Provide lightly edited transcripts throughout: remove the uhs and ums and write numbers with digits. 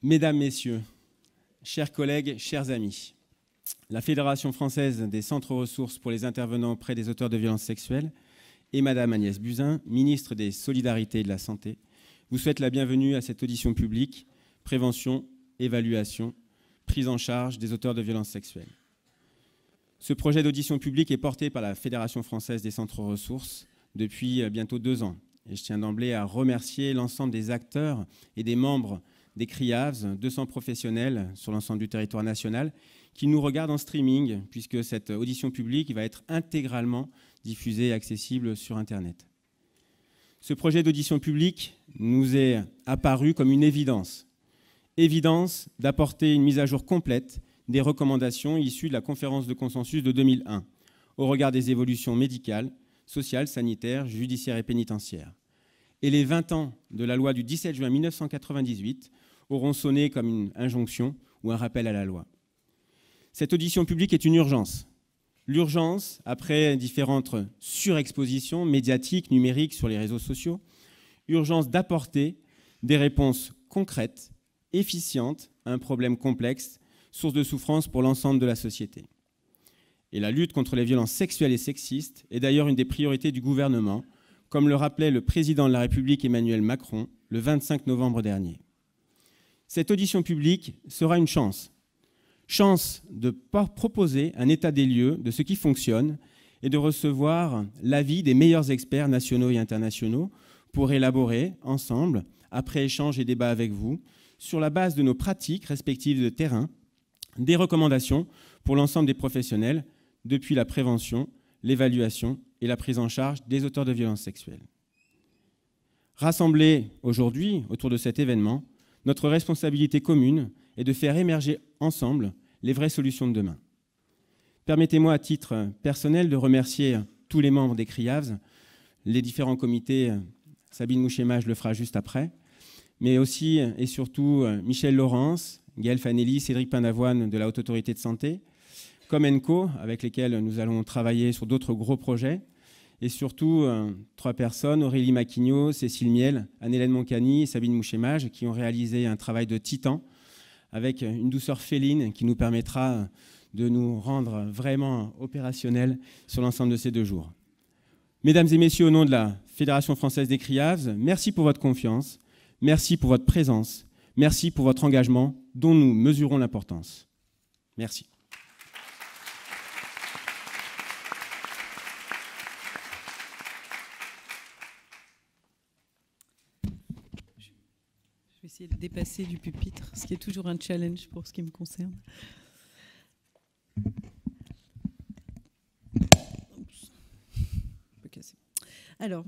Mesdames, Messieurs, chers collègues, chers amis, la Fédération française des centres ressources pour les intervenants auprès des auteurs de violences sexuelles et Madame Agnès Buzyn, ministre des Solidarités et de la Santé, vous souhaite la bienvenue à cette audition publique, prévention, évaluation, prise en charge des auteurs de violences sexuelles. Ce projet d'audition publique est porté par la Fédération française des centres ressources depuis bientôt 2 ans. Et je tiens d'emblée à remercier l'ensemble des acteurs et des membres des CRIAVS, 200 professionnels sur l'ensemble du territoire national, qui nous regardent en streaming, puisque cette audition publique va être intégralement diffusée et accessible sur Internet. Ce projet d'audition publique nous est apparu comme une évidence. Évidence d'apporter une mise à jour complète des recommandations issues de la conférence de consensus de 2001, au regard des évolutions médicales, sociales, sanitaires, judiciaires et pénitentiaires. Et les 20 ans de la loi du 17 juin 1998 auront sonné comme une injonction ou un rappel à la loi. Cette audition publique est une urgence. L'urgence, après différentes surexpositions médiatiques, numériques sur les réseaux sociaux, urgence d'apporter des réponses concrètes, efficientes à un problème complexe, source de souffrance pour l'ensemble de la société. Et la lutte contre les violences sexuelles et sexistes est d'ailleurs une des priorités du gouvernement, comme le rappelait le président de la République Emmanuel Macron le 25 novembre dernier. Cette audition publique sera une chance de proposer un état des lieux de ce qui fonctionne et de recevoir l'avis des meilleurs experts nationaux et internationaux pour élaborer ensemble, après échange et débat avec vous, sur la base de nos pratiques respectives de terrain, des recommandations pour l'ensemble des professionnels, depuis la prévention, l'évaluation et la prise en charge des auteurs de violences sexuelles. Rassemblés aujourd'hui autour de cet événement, notre responsabilité commune est de faire émerger ensemble les vraies solutions de demain. Permettez-moi à titre personnel de remercier tous les membres des CRIAVS, les différents comités, Sabine Mouchémage le fera juste après, mais aussi et surtout Michel Laurence, Gaël Fanelli, Cédric Pinavoine de la Haute Autorité de Santé, Comenco, avec lesquels nous allons travailler sur d'autres gros projets, et surtout 3 personnes, Aurélie Maquignot, Cécile Miel, Anne-Hélène Moncani et Sabine Mouchémage, qui ont réalisé un travail de titan avec une douceur féline qui nous permettra de nous rendre vraiment opérationnels sur l'ensemble de ces 2 jours. Mesdames et messieurs, au nom de la Fédération française des CRIAVS, merci pour votre confiance, merci pour votre présence, merci pour votre engagement dont nous mesurons l'importance. Merci. Je vais essayer de dépasser du pupitre, ce qui est toujours un challenge pour ce qui me concerne. Oups. Un peu cassé. Alors,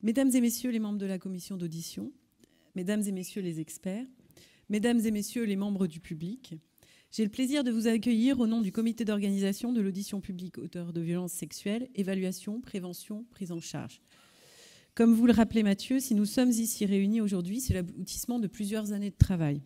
mesdames et messieurs les membres de la commission d'audition, mesdames et messieurs les experts, mesdames et messieurs les membres du public, j'ai le plaisir de vous accueillir au nom du comité d'organisation de l'audition publique auteurs de violences sexuelles, évaluation, prévention, prise en charge. Comme vous le rappelez Mathieu, si nous sommes ici réunis aujourd'hui, c'est l'aboutissement de plusieurs années de travail.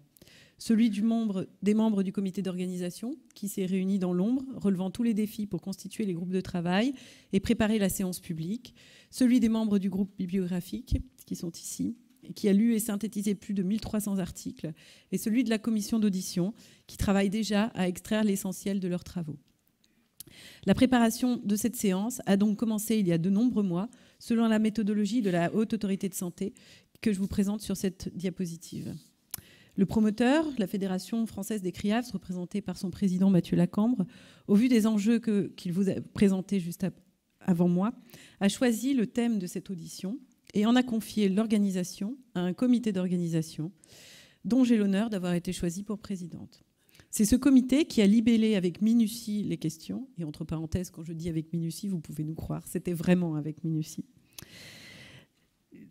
Celui des membres du comité d'organisation qui s'est réuni dans l'ombre, relevant tous les défis pour constituer les groupes de travail et préparer la séance publique. Celui des membres du groupe bibliographique qui sont ici, et qui a lu et synthétisé plus de 1300 articles, et celui de la commission d'audition, qui travaille déjà à extraire l'essentiel de leurs travaux. La préparation de cette séance a donc commencé il y a de nombreux mois, selon la méthodologie de la Haute Autorité de Santé, que je vous présente sur cette diapositive. Le promoteur, la Fédération française des CRIAVS, représentée par son président Mathieu Lacambre, au vu des enjeux qu'il vous a présentés juste avant moi, a choisi le thème de cette audition, et en a confié l'organisation à un comité d'organisation dont j'ai l'honneur d'avoir été choisie pour présidente. C'est ce comité qui a libellé avec minutie les questions, et entre parenthèses, quand je dis avec minutie, vous pouvez nous croire, c'était vraiment avec minutie.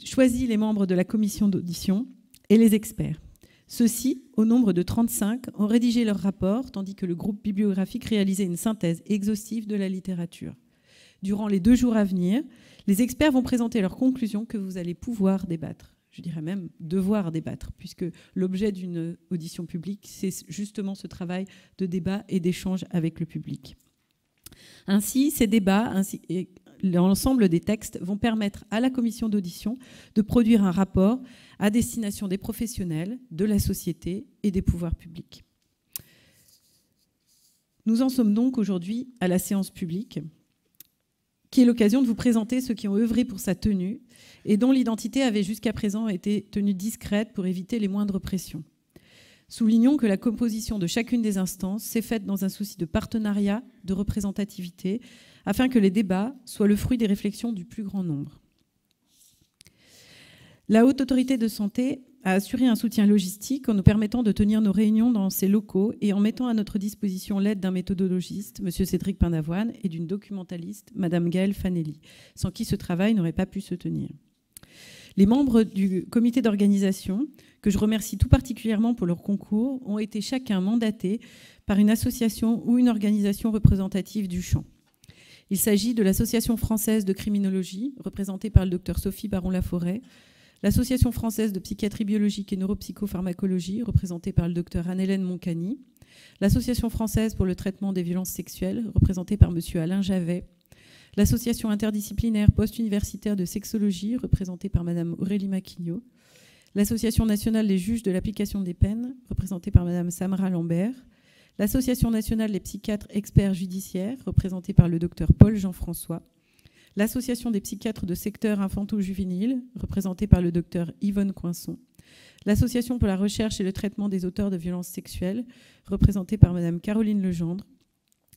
Choisi les membres de la commission d'audition et les experts. Ceux-ci, au nombre de 35, ont rédigé leur rapport, tandis que le groupe bibliographique réalisait une synthèse exhaustive de la littérature. Durant les 2 jours à venir, les experts vont présenter leurs conclusions que vous allez pouvoir débattre. Je dirais même devoir débattre, puisque l'objet d'une audition publique, c'est justement ce travail de débat et d'échange avec le public. Ainsi, ces débats l'ensemble des textes vont permettre à la commission d'audition de produire un rapport à destination des professionnels, de la société et des pouvoirs publics. Nous en sommes donc aujourd'hui à la séance publique, qui est l'occasion de vous présenter ceux qui ont œuvré pour sa tenue et dont l'identité avait jusqu'à présent été tenue discrète pour éviter les moindres pressions. Soulignons que la composition de chacune des instances s'est faite dans un souci de partenariat, de représentativité, afin que les débats soient le fruit des réflexions du plus grand nombre. La Haute Autorité de Santé a assuré un soutien logistique en nous permettant de tenir nos réunions dans ses locaux et en mettant à notre disposition l'aide d'un méthodologiste, M. Cédric Pindavoine, et d'une documentaliste, Mme Gaëlle Fanelli, sans qui ce travail n'aurait pas pu se tenir. Les membres du comité d'organisation, que je remercie tout particulièrement pour leur concours, ont été chacun mandatés par une association ou une organisation représentative du champ. Il s'agit de l'Association française de criminologie, représentée par le Dr Sophie Baron-Laforêt, l'Association française de psychiatrie biologique et neuropsychopharmacologie, représentée par le Dr Anne-Hélène Moncani, l'Association française pour le traitement des violences sexuelles, représentée par M. Alain Javet, l'Association interdisciplinaire post-universitaire de sexologie, représentée par Mme Aurélie Maquignot, l'Association nationale des juges de l'application des peines, représentée par Mme Samra Lambert, l'Association nationale des psychiatres experts judiciaires, représentée par le Dr Paul Jean-François, l'Association des psychiatres de secteur infanto-juvénile, représentée par le Dr Yvonne Coinson, l'Association pour la recherche et le traitement des auteurs de violences sexuelles, représentée par Mme Caroline Legendre,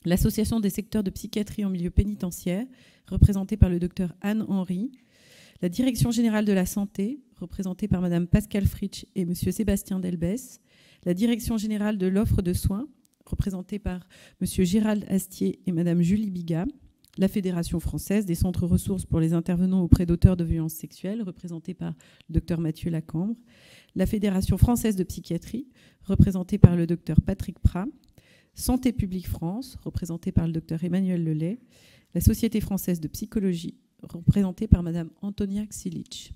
l'Association des secteurs de psychiatrie en milieu pénitentiaire, représentée par le Dr Anne Henry, la Direction générale de la santé, représentée par Mme Pascale Fritsch et M. Sébastien Delbès, la Direction générale de l'offre de soins, représentée par M. Gérald Astier et Mme Julie Bigat, la Fédération française des centres ressources pour les intervenants auprès d'auteurs de violences sexuelles, représentée par le Dr Mathieu Lacambre, la Fédération française de psychiatrie, représentée par le Dr Patrick Prat, Santé publique France, représentée par le Dr Emmanuel Lelay, la Société française de psychologie, représentée par Mme Antonia Ksilic.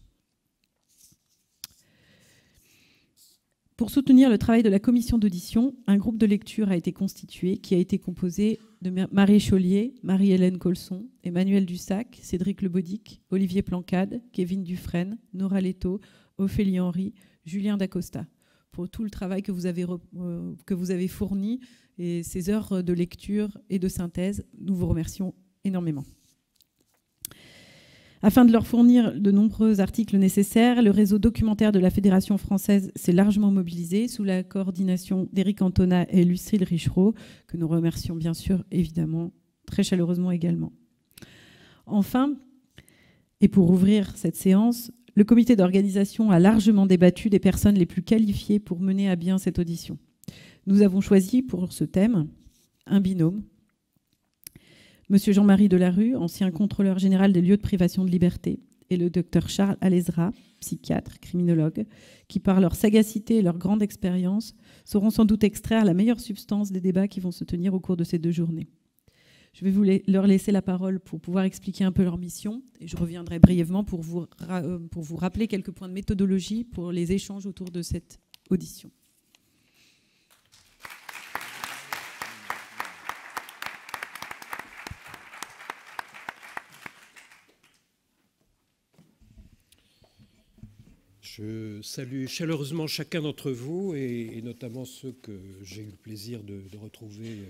Pour soutenir le travail de la commission d'audition, un groupe de lecture a été constitué qui a été composé de Marie Chaulier, Marie-Hélène Colson, Emmanuel Dussac, Cédric Lebaudic, Olivier Plancade, Kevin Dufresne, Nora Leto, Ophélie Henry, Julien Dacosta, pour tout le travail que vous avez fourni et ces heures de lecture et de synthèse. Nous vous remercions énormément. Afin de leur fournir de nombreux articles nécessaires, le réseau documentaire de la Fédération française s'est largement mobilisé sous la coordination d'Éric Antona et Lucille Richereau, que nous remercions bien sûr, évidemment, très chaleureusement également. Enfin, et pour ouvrir cette séance, le comité d'organisation a largement débattu des personnes les plus qualifiées pour mener à bien cette audition. Nous avons choisi pour ce thème un binôme. Monsieur Jean-Marie Delarue, ancien contrôleur général des lieux de privation de liberté, et le docteur Charles Alezra, psychiatre, criminologue, qui par leur sagacité et leur grande expérience sauront sans doute extraire la meilleure substance des débats qui vont se tenir au cours de ces 2 journées. Je vais leur laisser la parole pour pouvoir expliquer un peu leur mission, et je reviendrai brièvement pour vous rappeler quelques points de méthodologie pour les échanges autour de cette audition. Je salue chaleureusement chacun d'entre vous et notamment ceux que j'ai eu le plaisir de retrouver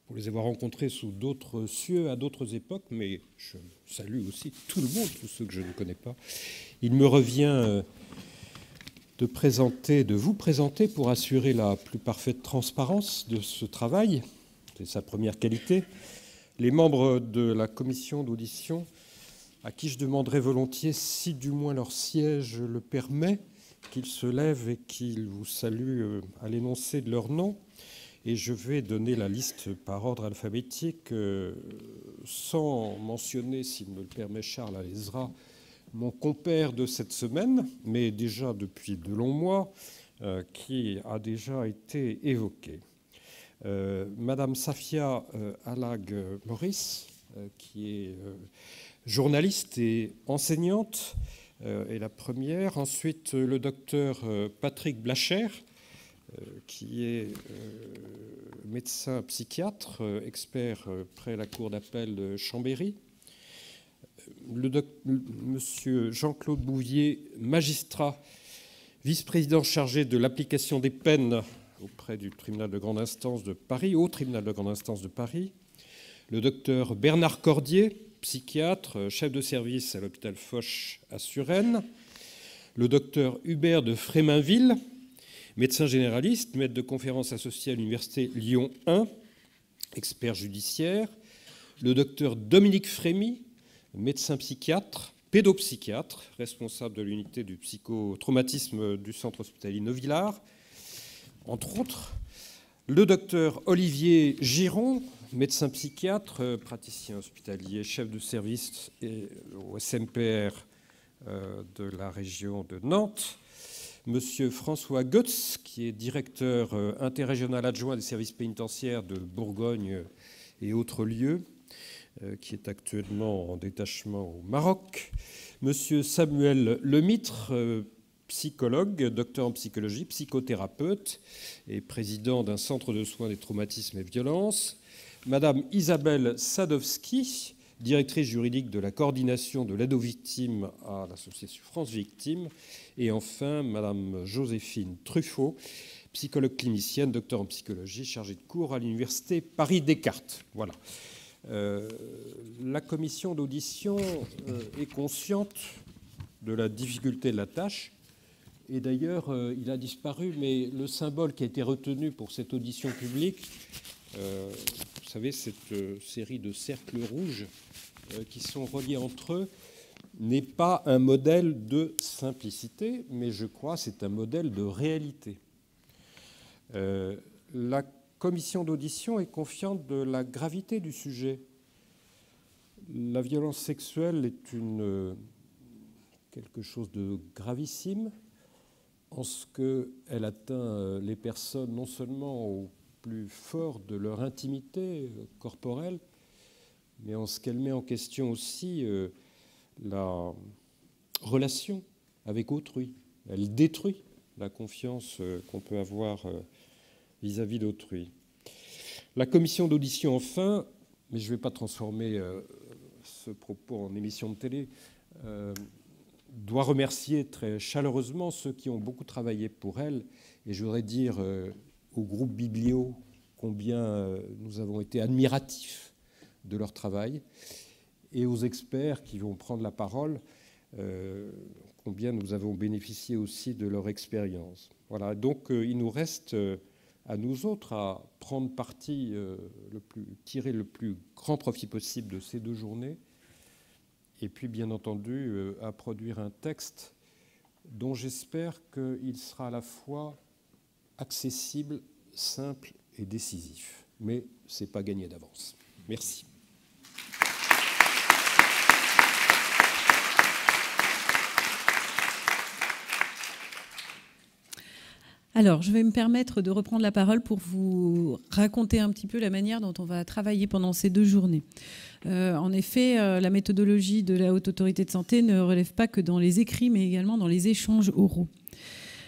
pour les avoir rencontrés sous d'autres cieux à d'autres époques, mais je salue aussi tout le monde, tous ceux que je ne connais pas. Il me revient de vous présenter pour assurer la plus parfaite transparence de ce travail, c'est sa première qualité, les membres de la commission d'audition à qui je demanderai volontiers, si du moins leur siège le permet, qu'ils se lèvent et qu'ils vous saluent à l'énoncé de leur nom. Et je vais donner la liste par ordre alphabétique, sans mentionner, s'il me le permet, Charles Alezra, mon compère de cette semaine, mais déjà depuis de longs mois, qui a déjà été évoqué. Madame Safia Alag-Maurice, qui est journaliste et enseignante, est la première. Ensuite, le docteur Patrick Blacher, qui est médecin psychiatre, expert près la cour d'appel de Chambéry. Monsieur Jean-Claude Bouvier, magistrat, vice-président chargé de l'application des peines auprès du tribunal de grande instance de Paris, au tribunal de grande instance de Paris. Le docteur Bernard Cordier, psychiatre, chef de service à l'hôpital Foch à Suresnes. Le docteur Hubert de Fréminville, médecin généraliste, maître de conférences associé à l'université Lyon 1, expert judiciaire. Le docteur Dominique Frémy, médecin psychiatre, pédopsychiatre, responsable de l'unité du psychotraumatisme du centre hospitalier Neuvillars, entre autres. Le docteur Olivier Giron, médecin psychiatre, praticien hospitalier, chef de service au SMPR de la région de Nantes. Monsieur François Goetz, qui est directeur interrégional adjoint des services pénitentiaires de Bourgogne et autres lieux, qui est actuellement en détachement au Maroc. Monsieur Samuel Lemitre, psychologue, docteur en psychologie, psychothérapeute et président d'un centre de soins des traumatismes et violences. Madame Isabelle Sadowski, directrice juridique de la coordination de l'aide aux victimes à l'association France Victimes. Et enfin, Madame Joséphine Truffaut, psychologue clinicienne, docteur en psychologie, chargée de cours à l'université Paris-Descartes. Voilà. La commission d'audition est consciente de la difficulté de la tâche. Et d'ailleurs, il a disparu, mais le symbole qui a été retenu pour cette audition publique, vous savez, cette série de cercles rouges qui sont reliés entre eux, n'est pas un modèle de simplicité, mais je crois que c'est un modèle de réalité. La commission d'audition est consciente de la gravité du sujet. La violence sexuelle est quelque chose de gravissime en ce qu'elle atteint les personnes non seulement au plus fort de leur intimité corporelle, mais en ce qu'elle met en question aussi la relation avec autrui. Elle détruit la confiance qu'on peut avoir vis-à-vis d'autrui. La commission d'audition, enfin, mais je ne vais pas transformer ce propos en émission de télé, doit remercier très chaleureusement ceux qui ont beaucoup travaillé pour elle. Et je voudrais dire au groupe Biblio combien nous avons été admiratifs de leur travail, et aux experts qui vont prendre la parole, combien nous avons bénéficié aussi de leur expérience. Voilà, donc il nous reste à nous autres à prendre parti, tirer le plus grand profit possible de ces 2 journées, et puis bien entendu à produire un texte dont j'espère qu'il sera à la fois accessible, simple et décisif. Mais ce n'est pas gagné d'avance. Merci. Alors, je vais me permettre de reprendre la parole pour vous raconter un petit peu la manière dont on va travailler pendant ces 2 journées. En effet, la méthodologie de la Haute Autorité de Santé ne relève pas que dans les écrits, mais également dans les échanges oraux.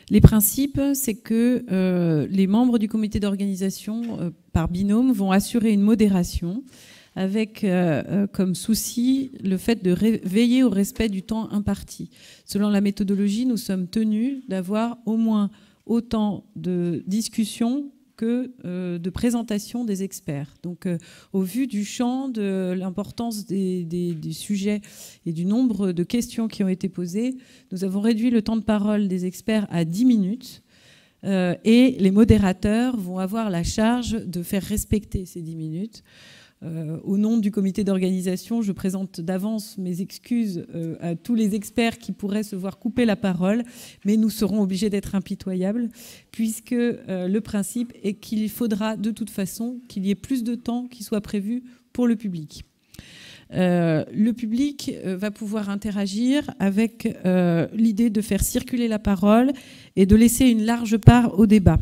Les principes, c'est que les membres du comité d'organisation, par binôme, vont assurer une modération avec comme souci le fait de veiller au respect du temps imparti. Selon la méthodologie, nous sommes tenus d'avoir au moins autant de discussions que de présentation des experts. Donc, au vu du champ, de l'importance des sujets et du nombre de questions qui ont été posées, nous avons réduit le temps de parole des experts à 10 minutes et les modérateurs vont avoir la charge de faire respecter ces 10 minutes. Au nom du comité d'organisation, je présente d'avance mes excuses à tous les experts qui pourraient se voir couper la parole, mais nous serons obligés d'être impitoyables, puisque le principe est qu'il faudra de toute façon qu'il y ait plus de temps qui soit prévu pour le public. Le public va pouvoir interagir avec l'idée de faire circuler la parole et de laisser une large part au débat.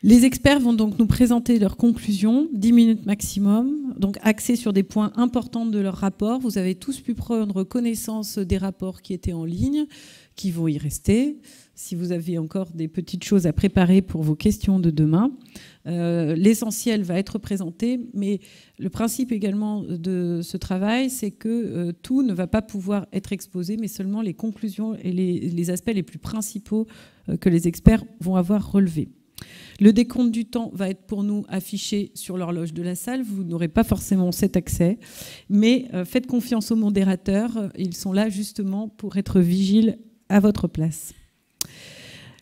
Les experts vont donc nous présenter leurs conclusions, 10 minutes maximum, donc axées sur des points importants de leur rapport. Vous avez tous pu prendre connaissance des rapports qui étaient en ligne, qui vont y rester. Si vous avez encore des petites choses à préparer pour vos questions de demain, L'essentiel va être présenté, mais le principe également de ce travail, c'est que tout ne va pas pouvoir être exposé, mais seulement les conclusions et les aspects les plus principaux que les experts vont avoir relevés. Le décompte du temps va être pour nous affiché sur l'horloge de la salle. Vous n'aurez pas forcément cet accès, mais faites confiance aux modérateurs. Ils sont là justement pour être vigiles à votre place.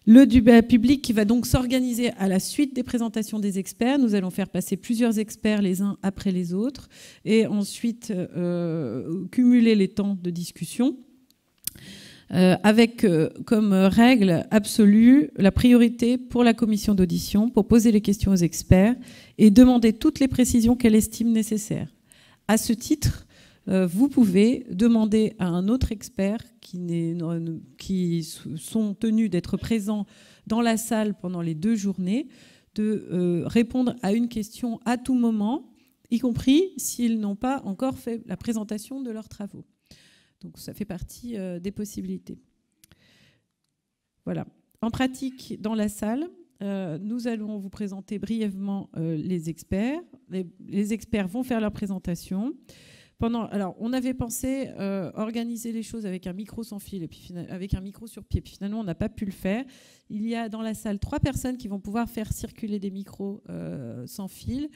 Le débat public qui va donc s'organiser à la suite des présentations des experts. Nous allons faire passer plusieurs experts les uns après les autres et ensuite cumuler les temps de discussion avec comme règle absolue la priorité pour la commission d'audition pour poser les questions aux experts et demander toutes les précisions qu'elle estime nécessaires. À ce titre, vous pouvez demander à un autre expert qui sont tenus d'être présents dans la salle pendant les 2 journées de répondre à une question à tout moment, y compris s'ils n'ont pas encore fait la présentation de leurs travaux. Donc ça fait partie des possibilités. Voilà. En pratique, dans la salle, nous allons vous présenter brièvement les experts. Les experts vont faire leur présentation. Alors, on avait pensé organiser les choses avec un micro sans fil et puis avec un micro sur pied. Puis finalement, on n'a pas pu le faire. Il y a dans la salle 3 personnes qui vont pouvoir faire circuler des micros sans fil.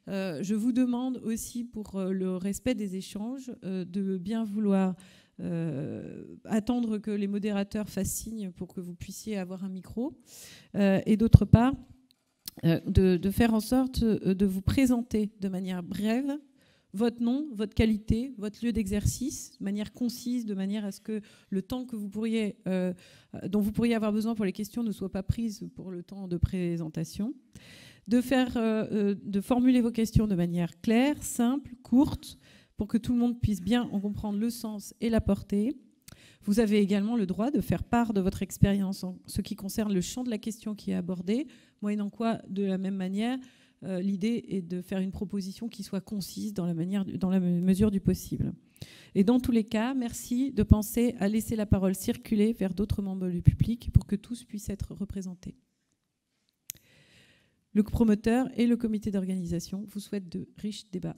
Je vous demande aussi, pour le respect des échanges, de bien vouloir attendre que les modérateurs fassent signe pour que vous puissiez avoir un micro. Et d'autre part, de faire en sorte de vous présenter de manière brève votre nom, votre qualité, votre lieu d'exercice, de manière concise, de manière à ce que le temps que dont vous pourriez avoir besoin pour les questions ne soit pas prise pour le temps de présentation. De formuler vos questions de manière claire, simple, courte, pour que tout le monde puisse bien en comprendre le sens et la portée. Vous avez également le droit de faire part de votre expérience en ce qui concerne le champ de la question qui est abordée, moyennant quoi, de la même manière, l'idée est de faire une proposition qui soit concise dans la mesure du possible. Et dans tous les cas, merci de penser à laisser la parole circuler vers d'autres membres du public pour que tous puissent être représentés. Le promoteur et le comité d'organisation vous souhaitent de riches débats.